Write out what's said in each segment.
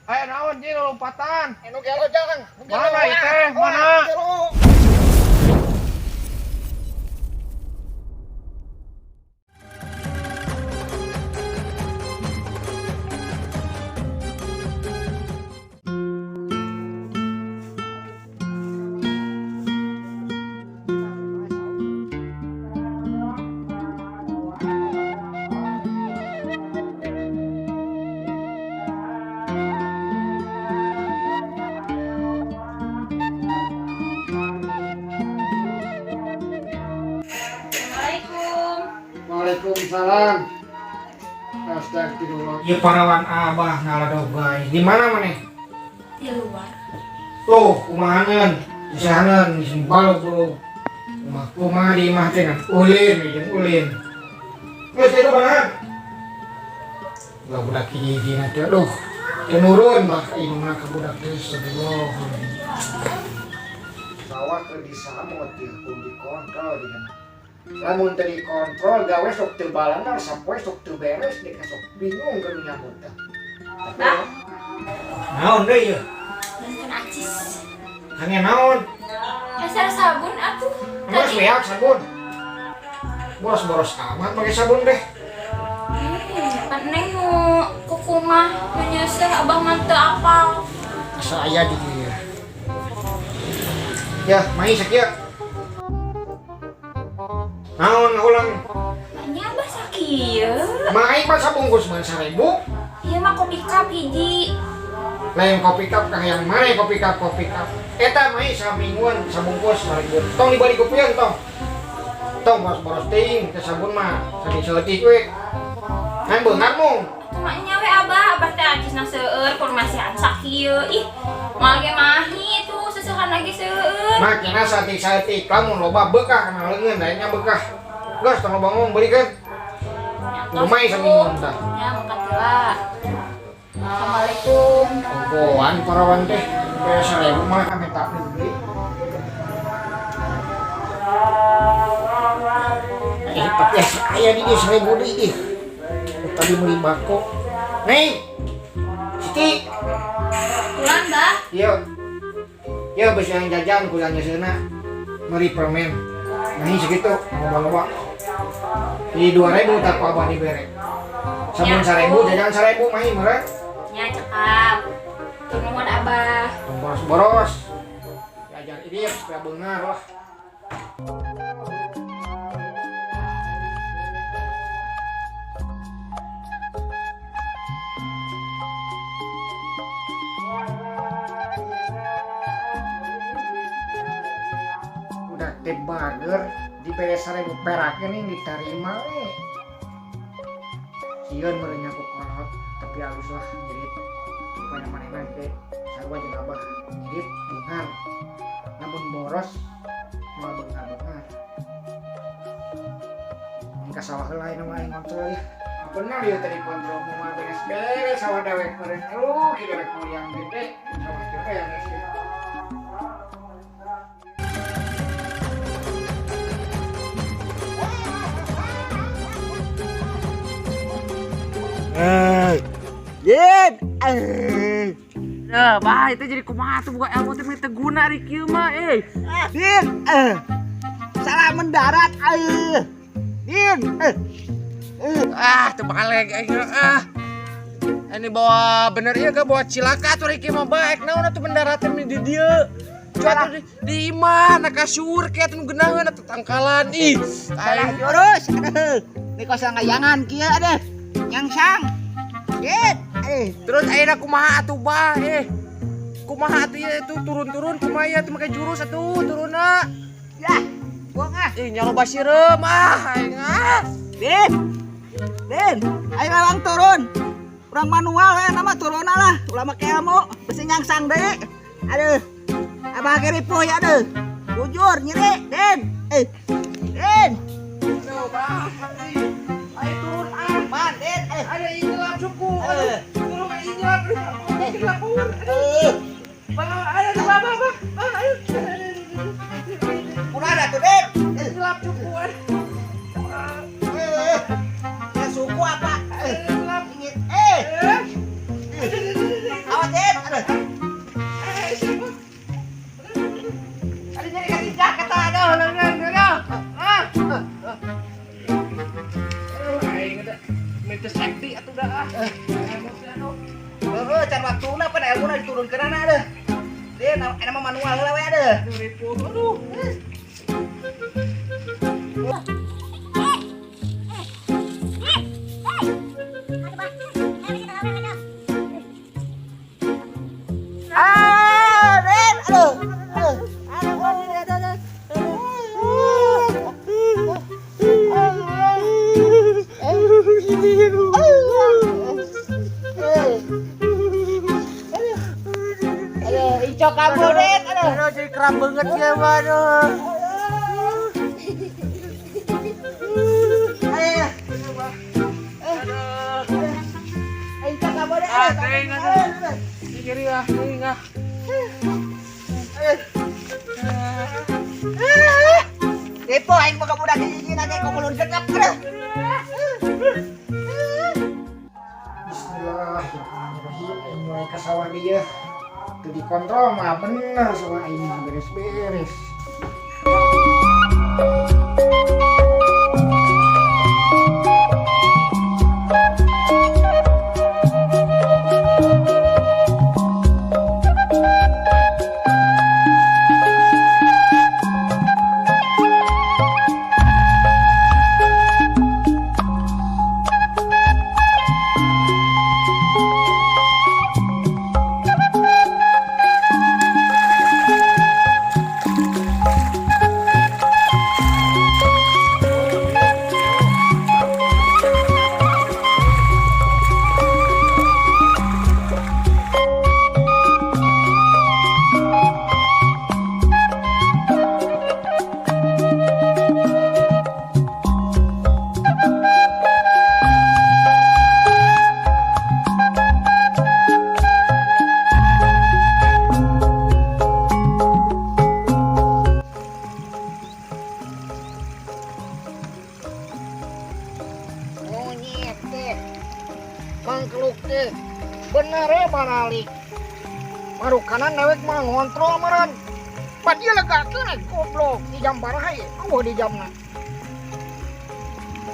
Ayo naon ji lompatan. Nu gelo jangan. Mana teh? Mana? Waalaikumsalam. Astagfirullah. Ieu parawan abah ngaladog bae. Di mana maneh? Di luar. Tuh, kumahaneun? Disahaneun geus balog-balog. Kumaha di imah teh kan ulin jeung ulin. Geus itu banget. Lah budak hiji-hiji teh aduh. Teu nurun bah imah ka budak teh astagfirullah. Sawah keur disamot ieu kudu dikontrol dengan. Lamun teu dikontrol gawe sok teu balanar sapoe sok teu beres dek sok bingung keur nyambut teh. Bah, Naon deui ieu? bantuan acis. Hanya naon? Dasar sabun atuh. Boros beak sabun. Boros-boros amat pakai sabun deh. Kan neng nu kuku mah menyeuseut abang mah teu apal. Asa aya di dieu. Ya, mai sakieu. Naon ulang? Nya abah sakieu. Mai pas sabungkus mah 1000. Ieu mah kopi cup hiji. Lain kopi cup kah yang mana kopi cup eta mai samingguan sabungkus 1000. Tong dibari kupieun tong. Tong boros-boros teuing teh sabun mah sadi seutik we. Ngan beungar mung. Atuh mah nya we abah teh acisna seueur formasian sakieu. Ih, moal ge mahi tuh seusehan lagi seueur. Makina satik-satik lamun loba bekah kana leungeun da nya bekah. Geus tong loba ngomong beulikeun. Lumai samingguan tah. Ya, makatila. Assalamualaikum. Ogoan parawan teh. Kayak 1000 mah kami tak beli. Tapi aya di dieu 1000 deui ih. Tadi beli bako. Nih. Siti. Pulang, Bah. Iya. Ya besi yang jajan kulanya seuna. Meri permen. Nah ini segitu. Loba-loba. Di 2000 tak abah dibere. Sabun 1000 jajan 1000 mah meureun. Nya cekap. Tur nuhun abah. Boros-boros. Jajan ini supaya beungar lah. Udah teh bager di bere 1000 perak ini diterima nih. Sieun merenya ku kolot tapi halus lah jadi banyak manehna teh sarua jeung abah jadi beungar. Namun boros malah beungar-beungar. Engka sawah heula anu aing kontrol ya. Bener ieu tadi kontrol mah beres-beres sawah dewek meureun. Aduh, kieu rek yang gede sawah teh yang geus. Yen. Nah, bah itu jadi kumaha tuh buka ilmu teh teu guna di kieu mah Din. Salah mendarat Din. Teu bakal Ini bawa bener ieu ga bawa cilaka atuh Riki mah baek. Naon atuh mendaratan di dieu? Cuaca di imah kasur ke atuh geunaheun atuh tangkalan ih. Salah jurus. Ini kosong ngayangan kieu adeh. Nyangsang. Din. Terus ayeuna kumaha atuh bah kumaha atuh ieu tuh turun-turun kumaha atuh make jurus atuh turunna. Yah, buang Nyaloba sireum aing Din, ayo memang turun. Urang manual nama turunna lah. Ulah make ilmu, besi nyangsang deui. Aduh. Abah ge ripuh ya aduh. Bujur nyeri, Din. Din. Tuh, bah. Ayo turun Man, Din. ada injelan suku. Turun ke injelan. Ada di bawah, bah. Ayo. Udah ada tuh, Din. Injelan suku. Ya suku apa? Injelan. Ingin. Awas, Din. can waktuna pada ilmuna diturunkeun anak deh. Dia nama manual heula we deh. Aduh. Den, aduh. Icok kamu Den, aduh jadi kram banget ya, waduh. Icok kamu Den, Di kiri ah, ini ah. Depo aing mah budak hiji nanya kok mulun gegap aduh. Bismillahirrahmanirrahim. Aing mulai ke sawah dia. Tuh dikontrol mah bener sawah aing mah beres-beres. Mangkeluk teh bener ya baralik marukanan dewek mah ngontrol meren pan ieu legakeun goblok di jam baraha ye di jamna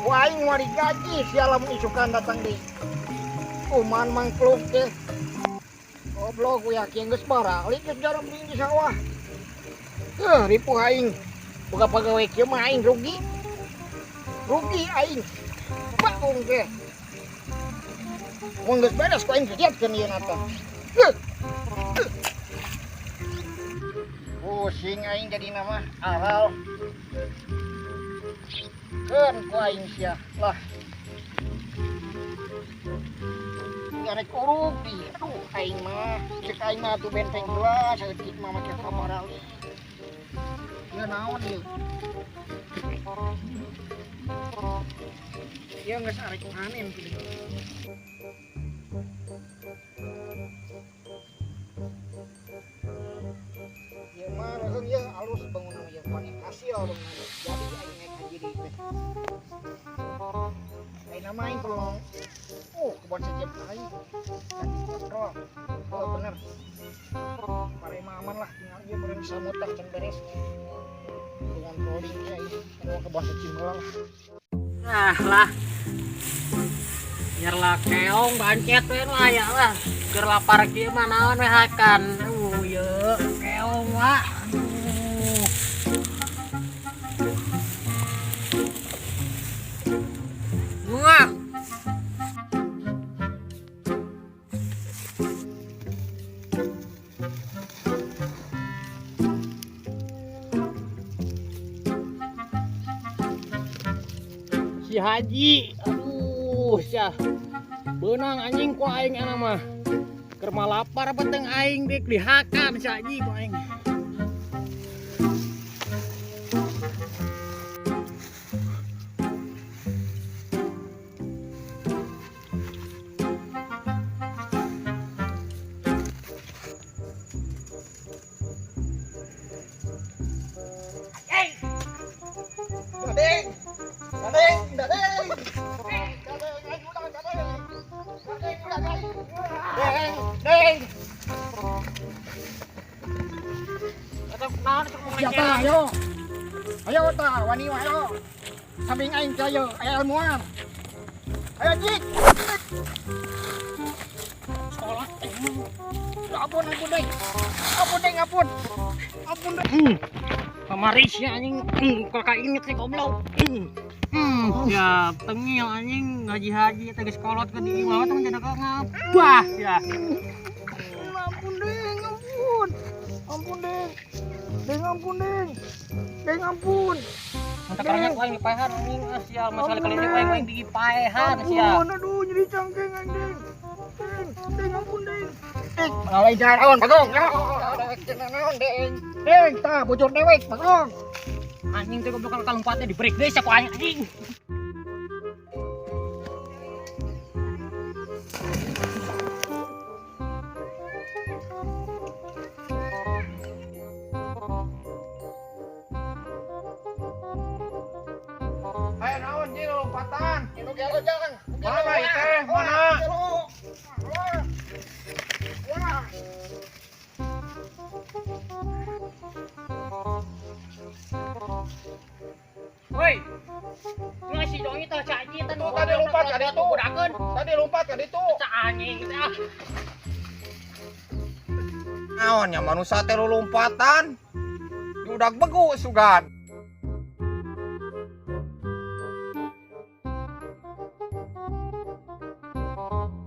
wah aing mah digaji sialam isukan datang deui kuman mangkeluk teh goblok we yakin geus baralik geus jaram di sawah ripuh aing boga pagawe kieu mah aing rugi aing bakung teh mun geus beres ku aing kerjakeun ieu nata. Pusing aing jadi nama aral. Keun ku aing sia lah. Garek urupi. Aduh aing mah cek aing mah tuh benteng gelas saeutik mah make kamar ali. Ieu naon ieu? Ieu geus arek panen kieu. Ya mah reung ya alus bangun ya panen hasil dong. Jadi aing naik haji deui teh. Aing nama aing pelong. Kebon sejam aing. Tadi kontrol. Oh bener. Pare mah aman lah tinggal ieu meureun samutang can beres. Dengan rolling ya ieu anu kebon sejam lah. Nah lah. Biar lah keong bancet we lah ya lah. Keur lapar kieu mah naon we hakan. Yeuh keong wa. Muah. Si Haji, aduh sia. Beunang anjing ku aing ana mah. Keur malapar beteng aing dik dihakan si Haji ku aing. Ayo. Ayo ta, wani ayo. Samping aing ayo, ayo ilmuwan. Ayo Cik. Sekolah Ampun deng. Ampun deng, ampun. Ampun deng. Kemarisnya anjing, kakak inget sih goblok. Ya tengil anjing ngaji-haji tegas kolot ke di bawah teman tidak ngabah ya. Ampun deng, ampun. Ampun deng. Deng ampun deng. Deng ampun. Mantap keranya kuaing di paehan anjing sial masalah kali ini kuaing di paehan sial. Ampun, aduh jadi cangkeng anjing. Deng ampun deng. Alay jalan bagong. Deng, tah bocor dewek bagong. Anjing teh goblok kalau lompatnya di break deh siapa anjing. Ayo naon ji lompatan. Ini gelo jangan. Mana teh? Mana? Woi. Ngasih dong itu caji Tuh, tadi lompat ka ditu. Gudakeun. Tadi lompat ka ditu. Ca anjing teh. Naon nya manusia teh lompatan. Udah begu sugan.